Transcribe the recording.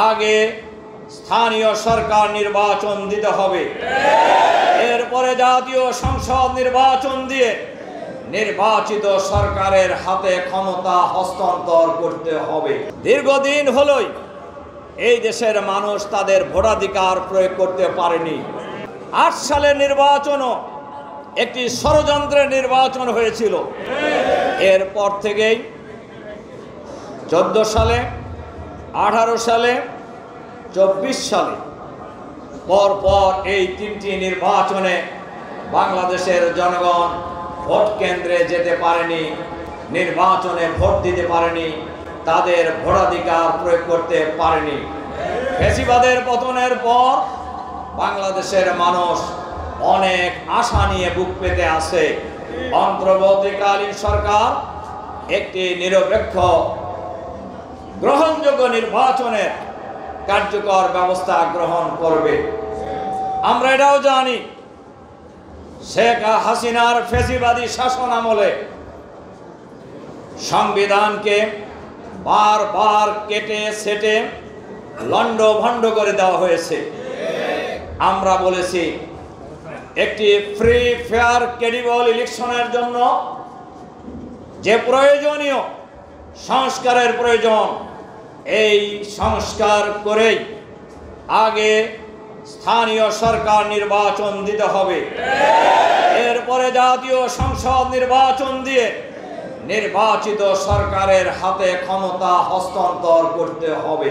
আগে স্থানীয় সরকার নির্বাচন দিতে হবে, এরপরে জাতীয় সংসদ নির্বাচন দিয়ে নির্বাচিত সরকারের হাতে ক্ষমতা হস্তান্তর করতে হবে। দীর্ঘদিন হলোই এই দেশের মানুষ তাদের ভোটাধিকার প্রয়োগ করতে পারেনি। ৮ সালের নির্বাচনও একটি ষড়যন্ত্রের নির্বাচন হয়েছিল। এরপর থেকেই 14 সালে, 18 সালে, 24 সালে পরপর এই 3টি নির্বাচনে বাংলাদেশের জনগণ ভোট কেন্দ্রে যেতে পারেনি, নির্বাচনে ভোট দিতে পারেনি, তাদের ভোটাধিকার প্রয়োগ করতে পারেনি। ফ্যাসিবাদের পতনের পর বাংলাদেশের মানুষ অনেক আশা নিয়ে বুক পেতে আছে। অন্তর্বর্তীকালীন সরকার একটি নিরপেক্ষ গ্রহণযোগ্য নির্বাচনের কার্যকর ব্যবস্থা গ্রহণ করবে। আমরা এটাও জানি, শেখ হাসিনার ফ্যাসিবাদী শাসন আমলে সংবিধানকে বারবার কেটে সেটে লন্ডভন্ড করে দেওয়া হয়েছে। আমরা বলেছি একটি ফ্রি ফেয়ার ক্রেডিবল ইলেকশনের জন্য যে প্রয়োজনীয় সংস্কারের প্রয়োজন, এই সংস্কার করেই আগে স্থানীয় সরকার নির্বাচন দিতে হবে, এরপরে জাতীয় সংসদ নির্বাচন দিয়ে নির্বাচিত সরকারের হাতে ক্ষমতা হস্তান্তর করতে হবে।